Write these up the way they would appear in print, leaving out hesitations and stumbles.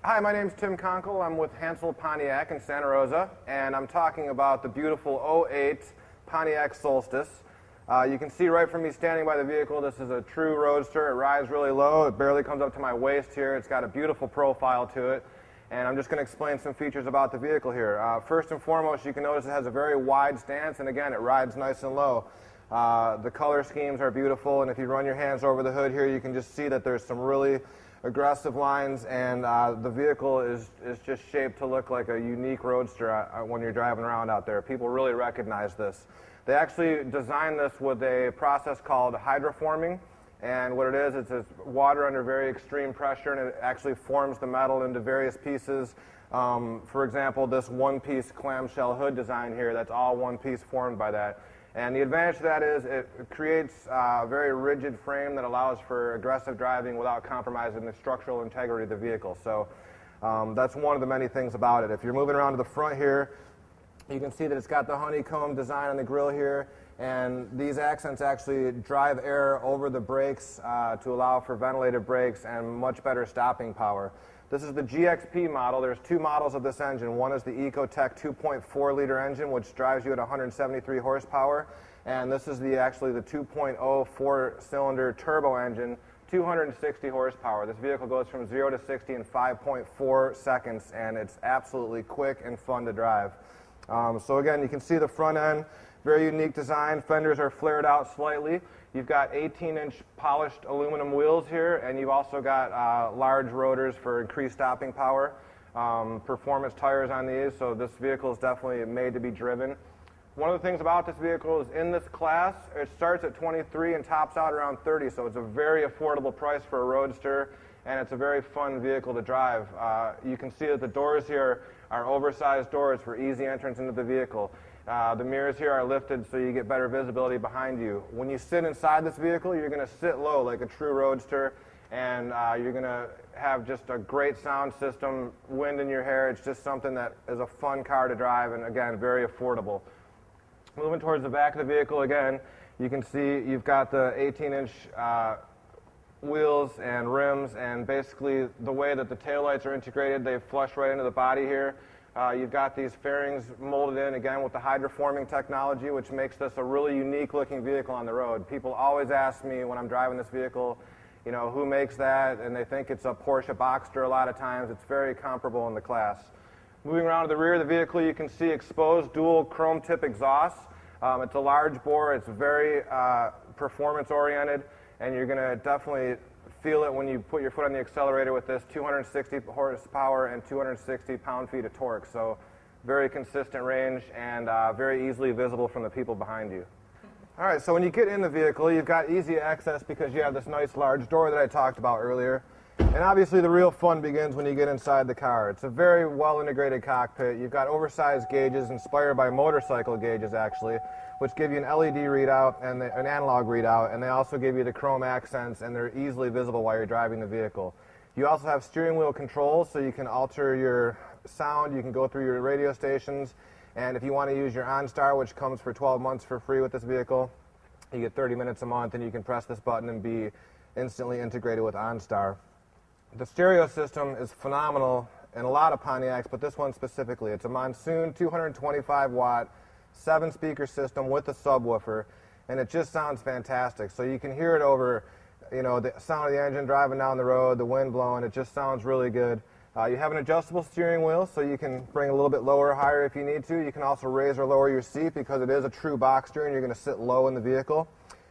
Hi, my name's Tim Konkle. I'm with Hansel Pontiac in Santa Rosa, and I'm talking about the beautiful '08 Pontiac Solstice. You can see right from me standing by the vehicle, this is a true Roadster. It rides really low. It barely comes up to my waist here. It's got a beautiful profile to it, and I'm just going to explain some features about the vehicle here. First and foremost, you can notice it has a very wide stance, and again, it rides nice and low. The color schemes are beautiful, and if you run your hands over the hood here, you can just see that there's some really aggressive lines, and the vehicle is just shaped to look like a unique Roadster when you're driving around out there. People really recognize this. They actually designed this with a process called hydroforming, and what it is, it's water under very extreme pressure, and it actually forms the metal into various pieces. For example, this one-piece clamshell hood design here, that's all one piece formed by that. And the advantage to that is it creates a very rigid frame that allows for aggressive driving without compromising the structural integrity of the vehicle. So that's one of the many things about it. If you're moving around to the front here, you can see that it's got the honeycomb design on the grille here, and these accents actually drive air over the brakes to allow for ventilated brakes and much better stopping power. This is the GXP model. There's two models of this engine. One is the Ecotec 2.4-liter engine, which drives you at 173 horsepower, and this is actually the 2.0 four-cylinder turbo engine, 260 horsepower. This vehicle goes from 0 to 60 in 5.4 seconds, and it's absolutely quick and fun to drive. So again, you can see the front end, very unique design. Fenders are flared out slightly. You've got 18-inch polished aluminum wheels here, and you've also got large rotors for increased stopping power. Performance tires on these, so this vehicle is definitely made to be driven. One of the things about this vehicle is in this class, it starts at 23 and tops out around 30, so it's a very affordable price for a Roadster, and it's a very fun vehicle to drive. You can see that the doors here are oversized doors for easy entrance into the vehicle. The mirrors here are lifted so you get better visibility behind you. When you sit inside this vehicle, you're going to sit low like a true Roadster, and you're going to have just a great sound system, wind in your hair. It's just something that is a fun car to drive, and again, very affordable. Moving towards the back of the vehicle again, you can see you've got the 18-inch wheels and rims, and basically the way that the taillights are integrated, they flush right into the body here. You've got these fairings molded in, again, with the hydroforming technology, which makes this a really unique looking vehicle on the road. People always ask me when I'm driving this vehicle, you know, who makes that, and they think it's a Porsche Boxster a lot of times. It's very comparable in the class. Moving around to the rear of the vehicle, you can see exposed dual chrome tip exhausts. It's a large bore, it's very performance oriented, and you're going to definitely feel it when you put your foot on the accelerator with this 260 horsepower and 260 pound-feet of torque. So very consistent range and very easily visible from the people behind you. All right, so when you get in the vehicle, you've got easy access because you have this nice large door that I talked about earlier. And obviously the real fun begins when you get inside the car. It's a very well-integrated cockpit. You've got oversized gauges inspired by motorcycle gauges, actually, which give you an LED readout and an analog readout, and they also give you the chrome accents, and they're easily visible while you're driving the vehicle. You also have steering wheel controls, so you can alter your sound, you can go through your radio stations, and if you want to use your OnStar, which comes for 12 months for free with this vehicle, you get 30 minutes a month, and you can press this button and be instantly integrated with OnStar. The stereo system is phenomenal in a lot of Pontiacs, but this one specifically. It's a Monsoon 225-watt, 7-speaker system with a subwoofer, and it just sounds fantastic. So you can hear it over, you know, the sound of the engine driving down the road, the wind blowing. It just sounds really good. You have an adjustable steering wheel, so you can bring a little bit lower or higher if you need to. You can also raise or lower your seat because it is a true Boxster, and you're going to sit low in the vehicle.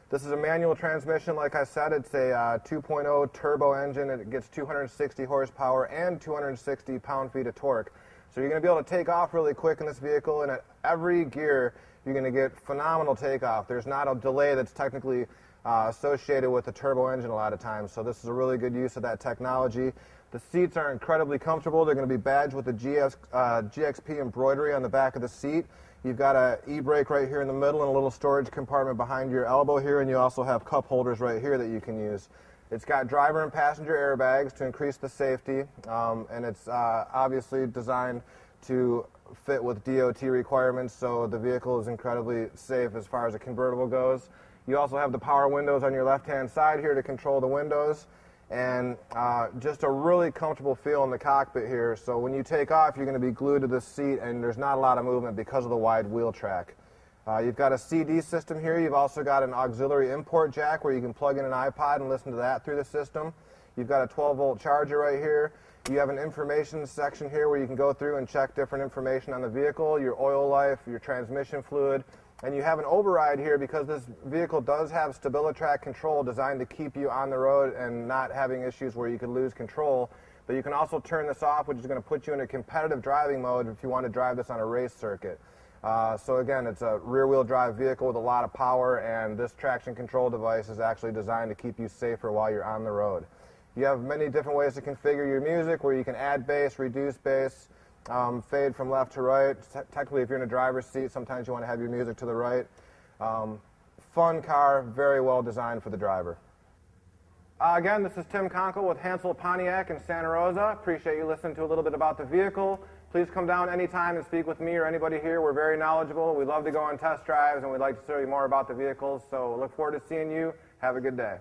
This is a manual transmission. Like I said, it's a 2.0 turbo engine, and it gets 260 horsepower and 260 pound-feet of torque. So you're going to be able to take off really quick in this vehicle, and at every gear, you're going to get phenomenal takeoff. There's not a delay that's technically associated with the turbo engine a lot of times, so this is a really good use of that technology. The seats are incredibly comfortable. They're going to be badged with the GXP embroidery on the back of the seat. You've got an e-brake right here in the middle and a little storage compartment behind your elbow here, and you also have cup holders right here that you can use. It's got driver and passenger airbags to increase the safety, and it's obviously designed to fit with DOT requirements, so the vehicle is incredibly safe as far as a convertible goes. You also have the power windows on your left-hand side here to control the windows, and just a really comfortable feel in the cockpit here. So when you take off, you're going to be glued to the seat, and there's not a lot of movement because of the wide wheel track. You've got a CD system here. You've also got an auxiliary import jack where you can plug in an iPod and listen to that through the system. You've got a 12-volt charger right here. You have an information section here where you can go through and check different information on the vehicle, your oil life, your transmission fluid, and you have an override here because this vehicle does have StabiliTrak control designed to keep you on the road and not having issues where you could lose control. But you can also turn this off, which is going to put you in a competitive driving mode if you want to drive this on a race circuit. So again, it's a rear-wheel drive vehicle with a lot of power, and this traction control device is actually designed to keep you safer while you're on the road. You have many different ways to configure your music where you can add bass, reduce bass, fade from left to right. Technically, if you're in a driver's seat, sometimes you want to have your music to the right. Fun car, very well designed for the driver. Again, this is Tim Konkle with Hansel Pontiac in Santa Rosa. Appreciate you listening to a little bit about the vehicle. Please come down anytime and speak with me or anybody here. We're very knowledgeable. We love to go on test drives, and we'd like to show you more about the vehicles. So look forward to seeing you. Have a good day.